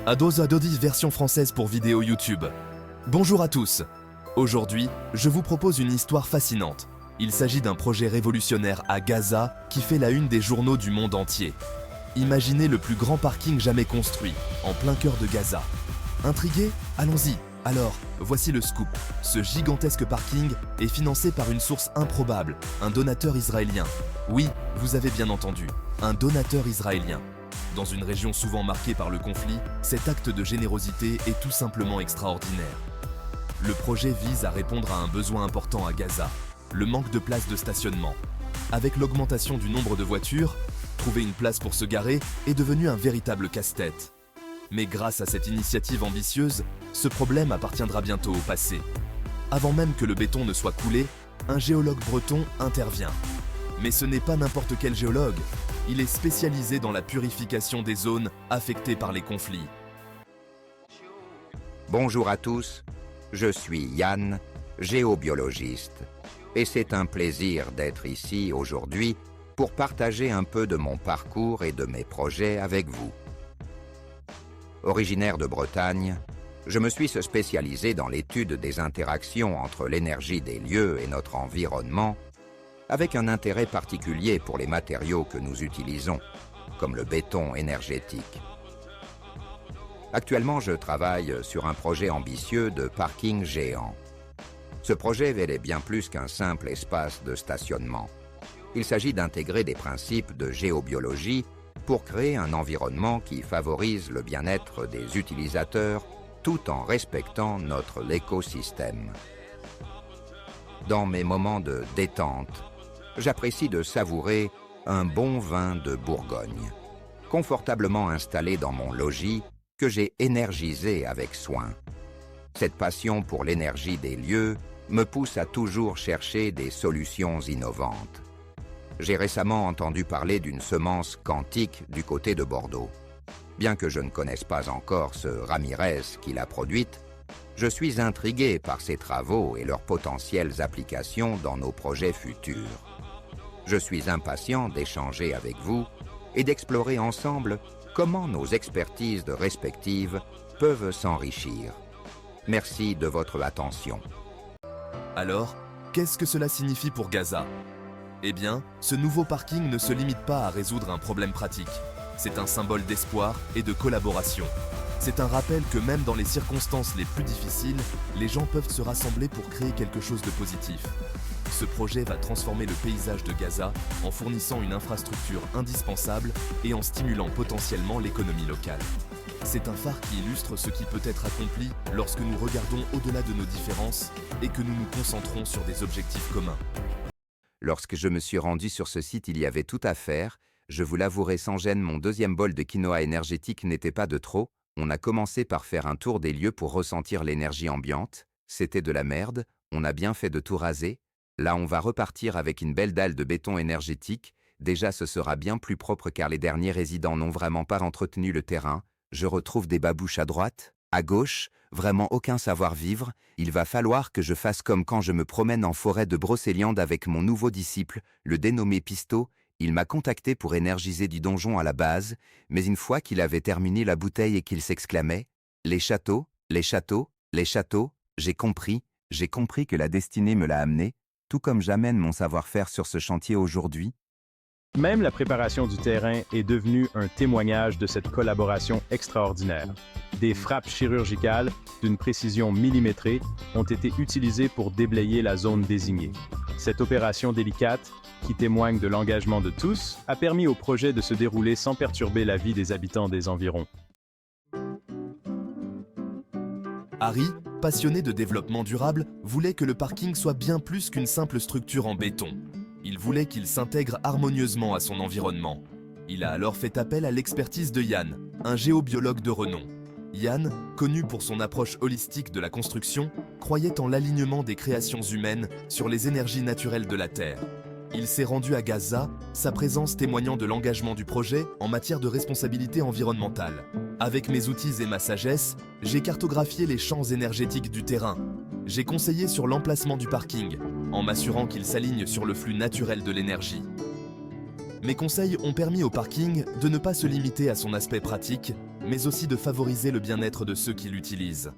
Adodis version française pour vidéo YouTube. Bonjour à tous. Aujourd'hui, je vous propose une histoire fascinante. Il s'agit d'un projet révolutionnaire à Gaza qui fait la une des journaux du monde entier. Imaginez le plus grand parking jamais construit, en plein cœur de Gaza. Intrigué? Allons-y. Alors, voici le scoop. Ce gigantesque parking est financé par une source improbable, un donateur israélien. Oui, vous avez bien entendu, un donateur israélien. Dans une région souvent marquée par le conflit, cet acte de générosité est tout simplement extraordinaire. Le projet vise à répondre à un besoin important à Gaza, le manque de places de stationnement. Avec l'augmentation du nombre de voitures, trouver une place pour se garer est devenu un véritable casse-tête. Mais grâce à cette initiative ambitieuse, ce problème appartiendra bientôt au passé. Avant même que le béton ne soit coulé, un géologue breton intervient. Mais ce n'est pas n'importe quel géologue. Il est spécialisé dans la purification des zones affectées par les conflits. Bonjour à tous, je suis Yann, géobiologiste, et c'est un plaisir d'être ici aujourd'hui pour partager un peu de mon parcours et de mes projets avec vous. Originaire de Bretagne, je me suis spécialisé dans l'étude des interactions entre l'énergie des lieux et notre environnement, avec un intérêt particulier pour les matériaux que nous utilisons, comme le béton énergétique. Actuellement, je travaille sur un projet ambitieux de parking géant. Ce projet est bien plus qu'un simple espace de stationnement. Il s'agit d'intégrer des principes de géobiologie pour créer un environnement qui favorise le bien-être des utilisateurs tout en respectant notre écosystème. Dans mes moments de détente, j'apprécie de savourer un bon vin de Bourgogne, confortablement installé dans mon logis que j'ai énergisé avec soin. Cette passion pour l'énergie des lieux me pousse à toujours chercher des solutions innovantes. J'ai récemment entendu parler d'une semence quantique du côté de Bordeaux. Bien que je ne connaisse pas encore ce Ramirez qui l'a produite, je suis intrigué par ses travaux et leurs potentielles applications dans nos projets futurs. Je suis impatient d'échanger avec vous et d'explorer ensemble comment nos expertises respectives peuvent s'enrichir. Merci de votre attention. Alors, qu'est-ce que cela signifie pour Gaza? Eh bien, ce nouveau parking ne se limite pas à résoudre un problème pratique. C'est un symbole d'espoir et de collaboration. C'est un rappel que même dans les circonstances les plus difficiles, les gens peuvent se rassembler pour créer quelque chose de positif. Ce projet va transformer le paysage de Gaza en fournissant une infrastructure indispensable et en stimulant potentiellement l'économie locale. C'est un phare qui illustre ce qui peut être accompli lorsque nous regardons au-delà de nos différences et que nous nous concentrons sur des objectifs communs. Lorsque je me suis rendu sur ce site, il y avait tout à faire. Je vous l'avouerai sans gêne, mon deuxième bol de quinoa énergétique n'était pas de trop. On a commencé par faire un tour des lieux pour ressentir l'énergie ambiante. C'était de la merde, on a bien fait de tout raser. Là, on va repartir avec une belle dalle de béton énergétique. Déjà, ce sera bien plus propre car les derniers résidents n'ont vraiment pas entretenu le terrain. Je retrouve des babouches à droite, à gauche, vraiment aucun savoir-vivre. Il va falloir que je fasse comme quand je me promène en forêt de Brocéliande avec mon nouveau disciple, le dénommé Pisto. Il m'a contacté pour énergiser du donjon à la base, mais une fois qu'il avait terminé la bouteille et qu'il s'exclamait « Les châteaux, les châteaux, les châteaux », j'ai compris que la destinée me l'a amené, tout comme j'amène mon savoir-faire sur ce chantier aujourd'hui. Même la préparation du terrain est devenue un témoignage de cette collaboration extraordinaire. Des frappes chirurgicales d'une précision millimétrée ont été utilisées pour déblayer la zone désignée. Cette opération délicate, qui témoigne de l'engagement de tous, a permis au projet de se dérouler sans perturber la vie des habitants des environs. Harry, passionné de développement durable, voulait que le parking soit bien plus qu'une simple structure en béton. Il voulait qu'il s'intègre harmonieusement à son environnement. Il a alors fait appel à l'expertise de Yann, un géobiologue de renom. Yann, connu pour son approche holistique de la construction, croyait en l'alignement des créations humaines sur les énergies naturelles de la Terre. Il s'est rendu à Gaza, sa présence témoignant de l'engagement du projet en matière de responsabilité environnementale. Avec mes outils et ma sagesse, j'ai cartographié les champs énergétiques du terrain. J'ai conseillé sur l'emplacement du parking, en m'assurant qu'il s'aligne sur le flux naturel de l'énergie. Mes conseils ont permis au parking de ne pas se limiter à son aspect pratique, mais aussi de favoriser le bien-être de ceux qui l'utilisent.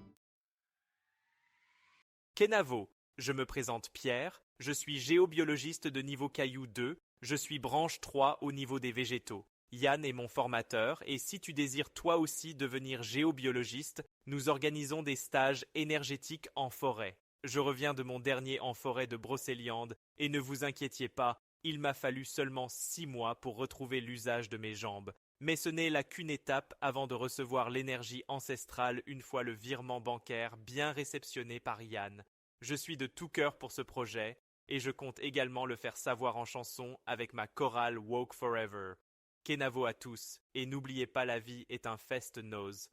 Kenavo, je me présente Pierre, je suis géobiologiste de niveau caillou 2, je suis branche 3 au niveau des végétaux. Yann est mon formateur et si tu désires toi aussi devenir géobiologiste, nous organisons des stages énergétiques en forêt. Je reviens de mon dernier en forêt de Brocéliande et ne vous inquiétiez pas, il m'a fallu seulement 6 mois pour retrouver l'usage de mes jambes. Mais ce n'est là qu'une étape avant de recevoir l'énergie ancestrale une fois le virement bancaire bien réceptionné par Yann. Je suis de tout cœur pour ce projet et je compte également le faire savoir en chanson avec ma chorale Woke Forever. Kenavo à tous, et n'oubliez pas la vie est un fest-noz.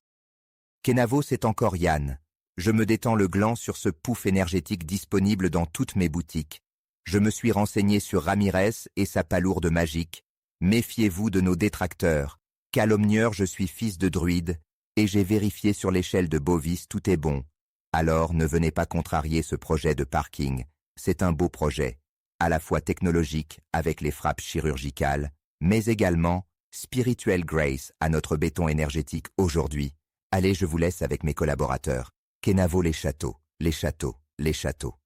Kenavo, c'est encore Yann. Je me détends le gland sur ce pouf énergétique disponible dans toutes mes boutiques. Je me suis renseigné sur Ramirez et sa palourde magique. Méfiez-vous de nos détracteurs. Calomnieur, je suis fils de druide, et j'ai vérifié sur l'échelle de Bovis, tout est bon. Alors ne venez pas contrarier ce projet de parking. C'est un beau projet, à la fois technologique avec les frappes chirurgicales, mais également spiritual grace à notre béton énergétique aujourd'hui. Allez, je vous laisse avec mes collaborateurs. Kenavo les châteaux, les châteaux, les châteaux.